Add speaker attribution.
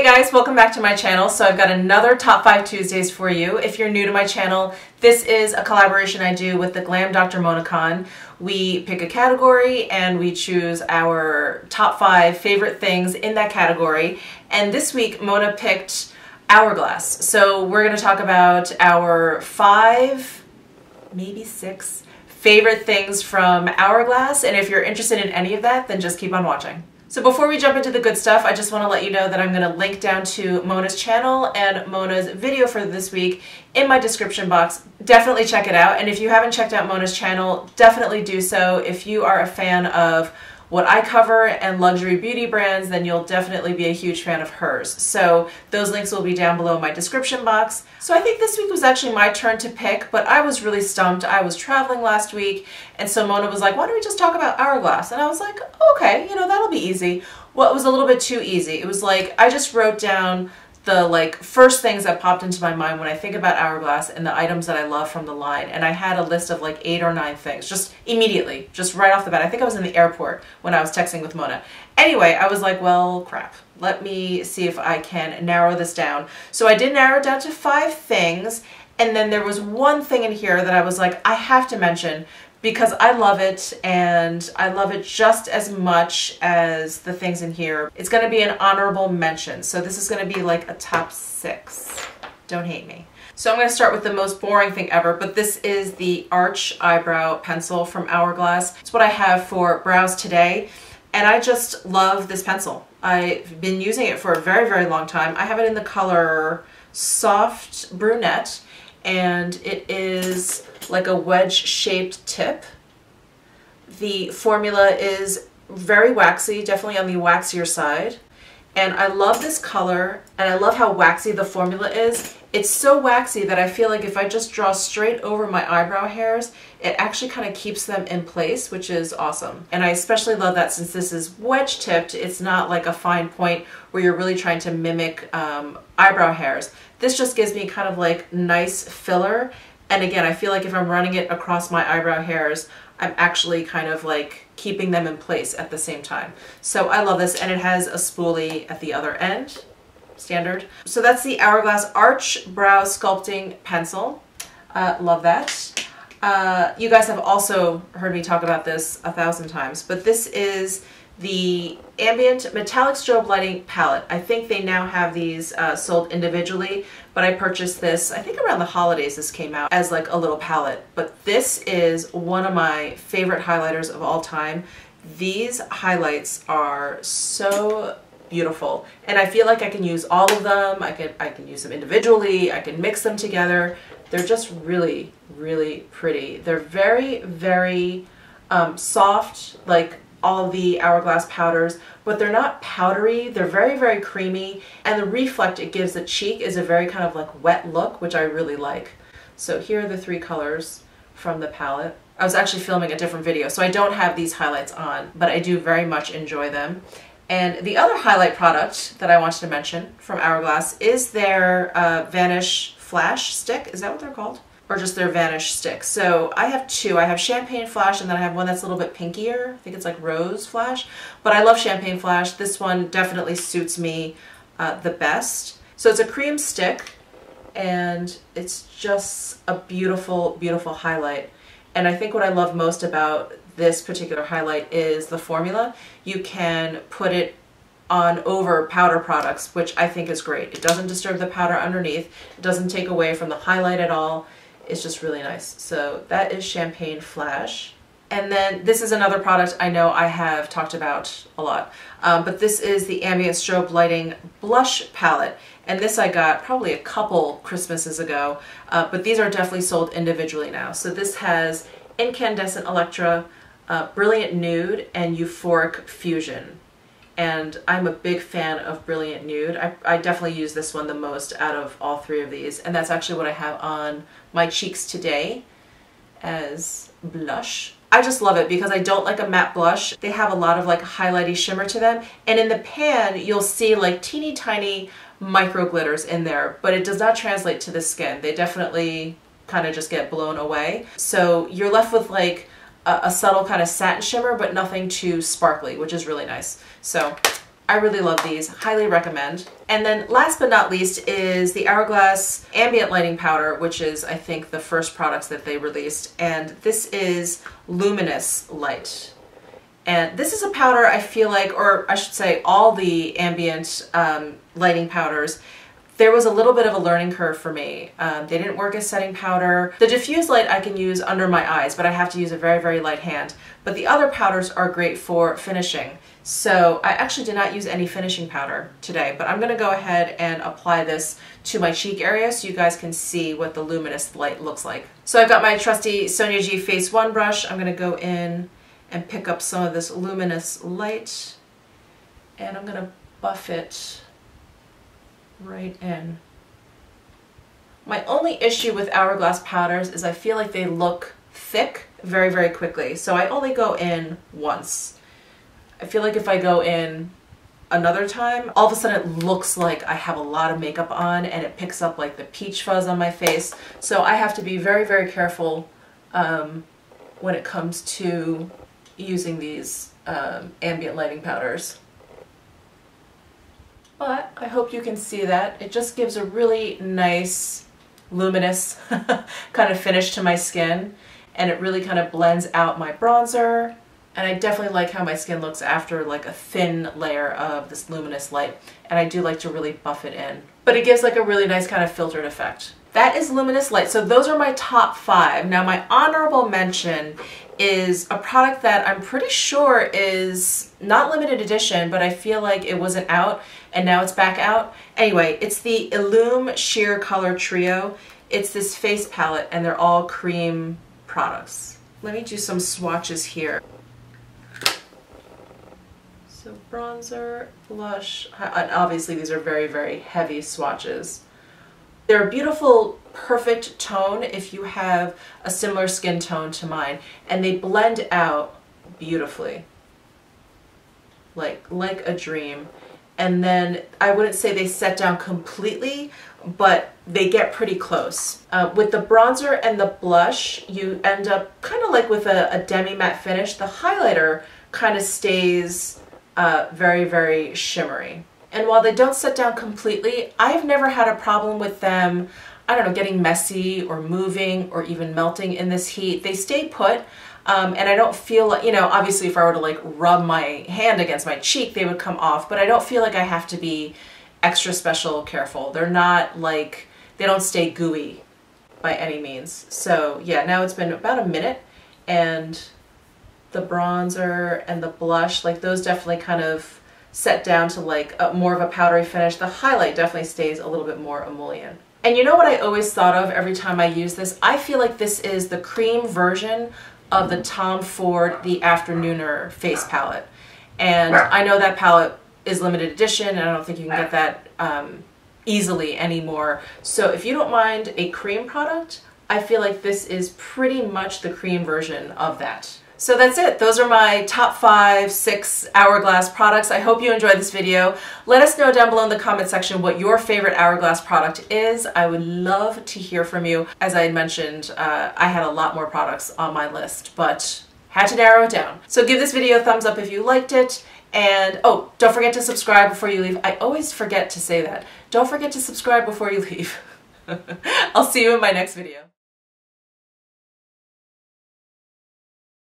Speaker 1: guys, welcome back to my channel. So I've got another Top 5 Tuesdays for you. If you're new to my channel, this is a collaboration I do with the Glam Dr. MonaCon. We pick a category and we choose our top 5 favorite things in that category. And this week Mona picked Hourglass. So we're going to talk about our 5, maybe 6 favorite things from Hourglass. And if you're interested in any of that, then just keep on watching. So before we jump into the good stuff, I just want to let you know that I'm going to link down to Mona's channel and Mona's video for this week in my description box. Definitely check it out. And if you haven't checked out Mona's channel, definitely do so. If you are a fan of what I cover and luxury beauty brands, then you'll definitely be a huge fan of hers. So those links will be down below in my description box. So I think this week was actually my turn to pick, but I was really stumped. I was traveling last week, and so Mona was like, why don't we just talk about Hourglass? And I was like, okay, that'll be easy. Well, it was a little bit too easy. It was like, I just wrote down the first things that popped into my mind when I think about Hourglass and the items that I love from the line. And I had a list of like 8 or 9 things, just immediately, just right off the bat. I think I was in the airport when I was texting with Mona. Anyway, I was like, well, crap. Let me see if I can narrow this down. So I did narrow it down to 5 things. And then there was one thing in here that I was like, I have to mention because I love it, and I love it just as much as the things in here. It's going to be an honorable mention. So this is going to be like a top 6. Don't hate me. So I'm going to start with the most boring thing ever, but this is the Arch Eyebrow Pencil from Hourglass. It's what I have for brows today, and I just love this pencil. I've been using it for a very, very long time. I have it in the color Soft Brunette, and it is like a wedge-shaped tip. The formula is very waxy, definitely on the waxier side. And I love this color, and I love how waxy the formula is. It's so waxy that I feel like if I just draw straight over my eyebrow hairs, it actually kind of keeps them in place, which is awesome. And I especially love that since this is wedge-tipped, it's not like a fine point where you're really trying to mimic eyebrow hairs. This just gives me kind of like nice filler. And again, I feel like if I'm running it across my eyebrow hairs, I'm actually kind of like keeping them in place at the same time. So I love this, and it has a spoolie at the other end, standard. So that's the Hourglass Arch Brow Sculpting Pencil. Love that. You guys have also heard me talk about this 1,000 times, but this is the Ambient Metallic Strobe Lighting Palette. I think they now have these sold individually, but I purchased this, I think around the holidays this came out as like a little palette. But this is one of my favorite highlighters of all time. These highlights are so beautiful, and I feel like I can use all of them. I can use them individually, I can mix them together. They're just really, really pretty. They're very, very soft, like all of the Hourglass powders, but they're not powdery. They're very, very creamy, and the reflect it gives the cheek is a very kind of like wet look, which I really like. So here are the 3 colors from the palette. I was actually filming a different video, so I don't have these highlights on, but I do very much enjoy them. And the other highlight product that I wanted to mention from Hourglass is their Vanish Flash Stick. Is that what they're called? Or just their Vanish Stick. So I have 2. I have Champagne Flash, and then I have one that's a little bit pinkier. I think it's like Rose Flash. But I love Champagne Flash. This one definitely suits me the best. So it's a cream stick, and it's just a beautiful, beautiful highlight. And I think what I love most about this particular highlight is the formula. You can put it on over powder products, which I think is great. It doesn't disturb the powder underneath. It doesn't take away from the highlight at all. It's just really nice. So that is Champagne Flash. And then this is another product I know I have talked about a lot, but this is the Ambient Strobe Lighting Blush Palette. And this I got probably a couple Christmases ago, but these are definitely sold individually now. So this has Incandescent Electra, Brilliant Nude, and Euphoric Fusion. And I'm a big fan of Brilliant Nude. I definitely use this one the most out of all 3 of these. And that's actually what I have on my cheeks today as blush. I just love it because I don't like a matte blush. They have a lot of like highlighty shimmer to them. And in the pan, you'll see like teeny tiny micro glitters in there, but it does not translate to the skin. They definitely kind of just get blown away. So you're left with like a subtle kind of satin shimmer, but nothing too sparkly, which is really nice. So I really love these, highly recommend. And then last but not least is the Hourglass Ambient Lighting Powder, which is, I think, the first products that they released. And this is Luminous Light. And this is a powder I feel like, or I should say all the ambient lighting powders, there was a little bit of a learning curve for me. They didn't work as setting powder. The diffuse light I can use under my eyes, but I have to use a very, very light hand. But the other powders are great for finishing. So I actually did not use any finishing powder today, but I'm gonna go ahead and apply this to my cheek area so you guys can see what the luminous light looks like. So I've got my trusty Sonia G Face 1 brush. I'm gonna go in and pick up some of this luminous light, and I'm gonna buff it right in. My only issue with Hourglass powders is I feel like they look thick very, very quickly. So I only go in once. I feel like if I go in another time, all of a sudden it looks like I have a lot of makeup on and it picks up like the peach fuzz on my face. So I have to be very, very careful when it comes to using these ambient lighting powders. But I hope you can see that. It just gives a really nice, luminous kind of finish to my skin, and it really kind of blends out my bronzer. And I definitely like how my skin looks after like a thin layer of this luminous light. And I do like to really buff it in. But it gives like a really nice kind of filtered effect. That is Luminous Light. So those are my top 5. Now my honorable mention is a product that I'm pretty sure is not limited edition, but I feel like it wasn't out and now it's back out. Anyway, it's the Illume Sheer Color Trio. It's this face palette and they're all cream products. Let me do some swatches here. So bronzer, blush, and obviously these are very, very heavy swatches. They're a beautiful, perfect tone if you have a similar skin tone to mine, and they blend out beautifully, like a dream. And then I wouldn't say they set down completely, but they get pretty close. With the bronzer and the blush, you end up kind of like with a demi-matte finish. The highlighter kind of stays very, very shimmery. And while they don't set down completely, I've never had a problem with them, I don't know, getting messy or moving or even melting in this heat. They stay put, and I don't feel like, you know, obviously if I were to like rub my hand against my cheek, they would come off, but I don't feel like I have to be extra special careful. They're not like, they don't stay gooey by any means. So yeah, now it's been about a minute, and the bronzer and the blush, like those definitely kind of set down to like more of a powdery finish. The highlight definitely stays a little bit more emollient. And you know what I always thought of every time I use this? I feel like this is the cream version of the Tom Ford The Afternooner face palette. And I know that palette is limited edition and I don't think you can get that easily anymore. So if you don't mind a cream product, I feel like this is pretty much the cream version of that. So that's it. Those are my top 5, 6 Hourglass products. I hope you enjoyed this video. Let us know down below in the comment section what your favorite Hourglass product is. I would love to hear from you. As I had mentioned, I had a lot more products on my list, but had to narrow it down. So give this video a thumbs up if you liked it. And oh, don't forget to subscribe before you leave. I always forget to say that. Don't forget to subscribe before you leave. I'll see you in my next video.